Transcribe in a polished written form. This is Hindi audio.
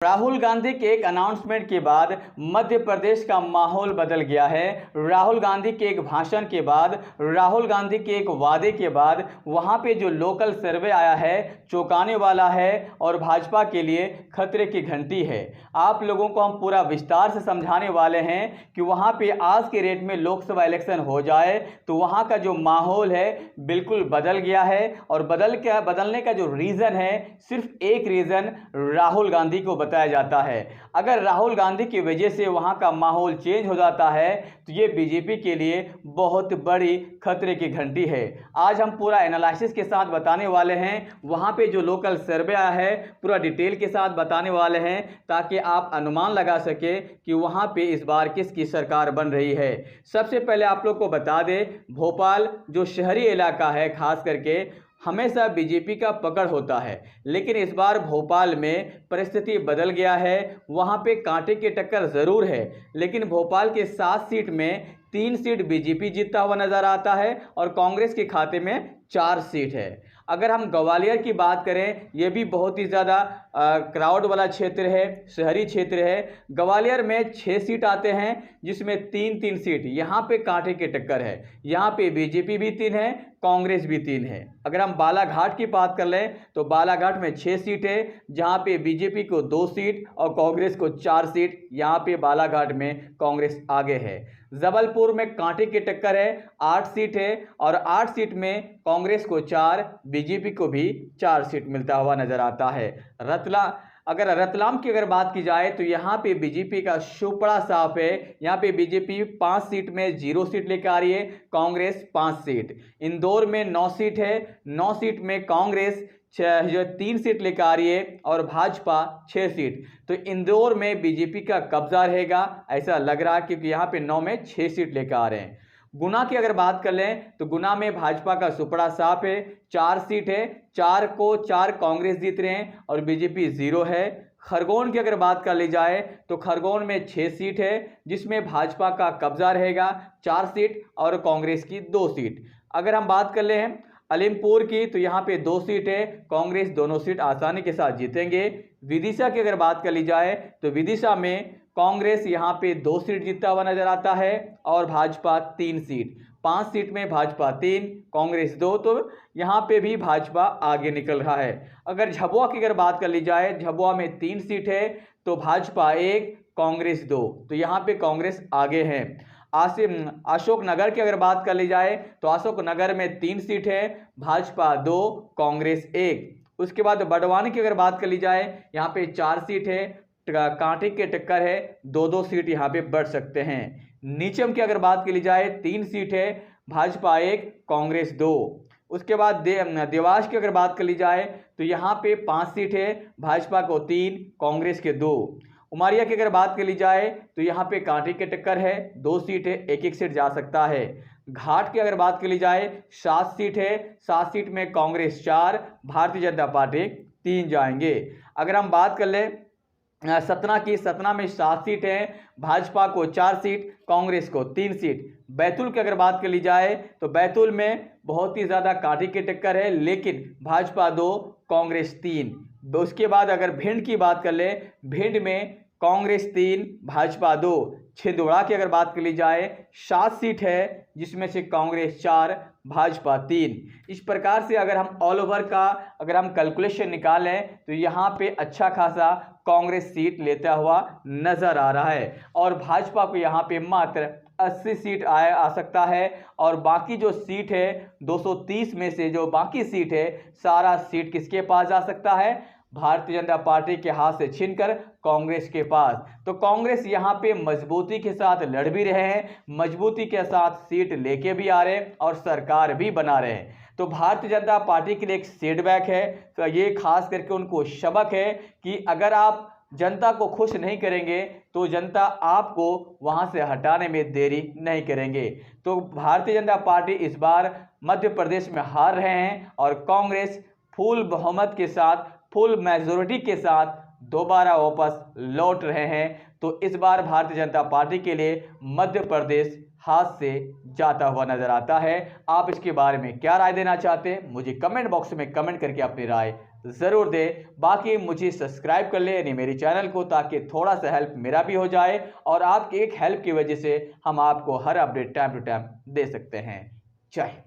राहुल गांधी के एक अनाउंसमेंट के बाद मध्य प्रदेश का माहौल बदल गया है। राहुल गांधी के एक भाषण के बाद, राहुल गांधी के एक वादे के बाद वहां पे जो लोकल सर्वे आया है चौंकाने वाला है और भाजपा के लिए खतरे की घंटी है। आप लोगों को हम पूरा विस्तार से समझाने वाले हैं कि वहां पे आज के रेट में लोकसभा इलेक्शन हो जाए तो वहां का जो माहौल है बिल्कुल बदल गया है। और बदलने का जो रीज़न है, सिर्फ एक रीज़न राहुल गांधी को बताया जाता है। अगर राहुल गांधी की वजह से वहां का माहौल चेंज हो जाता है तो ये बीजेपी के लिए बहुत बड़ी खतरे की घंटी है। आज हम पूरा एनालिसिस के साथ बताने वाले हैं, वहां पे जो लोकल सर्वे आया है पूरा डिटेल के साथ बताने वाले हैं, ताकि आप अनुमान लगा सके कि वहां पे इस बार किसकी सरकार बन रही है। सबसे पहले आप लोग को बता दें, भोपाल जो शहरी इलाका है खास करके हमेशा बीजेपी का पकड़ होता है, लेकिन इस बार भोपाल में परिस्थिति बदल गया है। वहां पे कांटे की टक्कर जरूर है, लेकिन भोपाल के 7 सीट में 3 सीट बीजेपी जीतता हुआ नजर आता है और कांग्रेस के खाते में 4 सीट है। अगर हम ग्वालियर की बात करें, यह भी बहुत ही ज़्यादा क्राउड वाला क्षेत्र है, शहरी क्षेत्र है। ग्वालियर में 6 सीट आते हैं, जिसमें 3-3 सीट यहाँ पे कांटे की टक्कर है। यहाँ पे बीजेपी भी 3 है, कांग्रेस भी 3 है। अगर हम बालाघाट की बात कर लें तो बालाघाट में 6 सीट है, जहाँ पे बीजेपी को 2 सीट और कांग्रेस को 4 सीट। यहाँ पे बालाघाट में कांग्रेस आगे है। जबलपुर में कांटे की टक्कर है, 8 सीट है और 8 सीट में कांग्रेस को 4, बीजेपी को भी 4 सीट मिलता हुआ नजर आता है। रतलाम की अगर बात की जाए तो यहाँ पे बीजेपी का सुपड़ा साफ है। यहाँ पे बीजेपी 5 सीट में 0 सीट लेकर आ रही है, कांग्रेस 5 सीट। इंदौर में 9 सीट है, 9 सीट में कांग्रेस 3 सीट लेकर आ रही है और भाजपा 6 सीट। तो इंदौर में बीजेपी का कब्जा रहेगा ऐसा लग रहा है, क्योंकि यहाँ पे 9 में 6 सीट लेकर आ रहे हैं। गुना की अगर बात कर लें तो गुना में भाजपा का सुपड़ा साफ है, 4 सीट है, 4 को 4 कांग्रेस जीत रहे हैं और बीजेपी 0 है। खरगोन की अगर बात कर ली जाए तो खरगोन में 6 सीट है, जिसमें भाजपा का कब्जा रहेगा 4 सीट और कांग्रेस की 2 सीट। अगर हम बात कर ले हैं अलीमपुर की तो यहाँ पे 2 सीट है, कांग्रेस दोनों सीट आसानी के साथ जीतेंगे। विदिशा की अगर बात कर ली जाए तो विदिशा में कांग्रेस यहाँ पे 2 सीट जीतता हुआ नजर आता है और भाजपा 3 सीट। 5 सीट में भाजपा 3, कांग्रेस 2, तो यहाँ पे भी भाजपा आगे निकल रहा है। अगर झाबुआ की अगर बात कर ली जाए, झाबुआ में 3 सीट है तो भाजपा 1, कांग्रेस 2, तो यहाँ पे कांग्रेस आगे है। अशोकनगर की अगर बात कर ली जाए तो अशोकनगर में 3 सीट है, भाजपा 2, कांग्रेस 1। उसके बाद बड़वानी की अगर बात कर ली जाए, यहाँ पे 4 सीट है, कांटे की टक्कर है, 2-2 सीट यहाँ पे बढ़ सकते हैं। नीचम की अगर बात की ली जाए 3 सीट है, भाजपा 1, कांग्रेस 2। उसके बाद देवास की अगर बात कर ली जाए तो यहाँ पे 5 सीट है, भाजपा को 3, कांग्रेस के 2। उमरिया की अगर बात कर ली जाए तो यहाँ पे कांटे की टक्कर है, 2 सीट है, 1-1 सीट जा सकता है। घाट की अगर बात कर ली जाए 7 सीट है, 7 सीट में कांग्रेस 4, भारतीय जनता पार्टी 3 जाएंगे। अगर हम बात कर ले सतना की, सतना में 7 सीट है, भाजपा को 4 सीट, कांग्रेस को 3 सीट। बैतूल की अगर बात कर ली जाए तो बैतूल में बहुत ही ज़्यादा कांटे की टक्कर है, लेकिन भाजपा 2, कांग्रेस 3। उसके बाद अगर भिंड की बात कर ले, भिंड में कांग्रेस 3, भाजपा 2। छिंदवाड़ा की अगर बात कर ली जाए 7 सीट है, जिसमें से कांग्रेस 4, भाजपा 3। इस प्रकार से अगर हम ऑल ओवर का अगर हम कैलकुलेशन निकालें तो यहाँ पे अच्छा खासा कांग्रेस सीट लेता हुआ नजर आ रहा है और भाजपा को यहाँ पे मात्र 80 सीट आ सकता है। और बाकी जो सीट है 230 में से जो बाकी सीट है, सारा सीट किसके पास जा सकता है? भारतीय जनता पार्टी के हाथ से छीनकर कांग्रेस के पास। तो कांग्रेस यहाँ पे मजबूती के साथ लड़ भी रहे हैं, मजबूती के साथ सीट लेके भी आ रहे हैं और सरकार भी बना रहे हैं। तो भारतीय जनता पार्टी के लिए एक सेटबैक है, तो ये खास करके उनको सबक है कि अगर आप जनता को खुश नहीं करेंगे तो जनता आपको वहां से हटाने में देरी नहीं करेंगे। तो भारतीय जनता पार्टी इस बार मध्य प्रदेश में हार रहे हैं और कांग्रेस फुल बहुमत के साथ, फुल मेजोरिटी के साथ दोबारा वापस लौट रहे हैं। तो इस बार भारतीय जनता पार्टी के लिए मध्य प्रदेश हाथ से जाता हुआ नजर आता है। आप इसके बारे में क्या राय देना चाहते हैं, मुझे कमेंट बॉक्स में कमेंट करके अपनी राय ज़रूर दे। बाकी मुझे सब्सक्राइब कर ले यानी मेरे चैनल को, ताकि थोड़ा सा हेल्प मेरा भी हो जाए और आपकी एक हेल्प की वजह से हम आपको हर अपडेट टाइम टू टाइम दे सकते हैं। जय हिंद।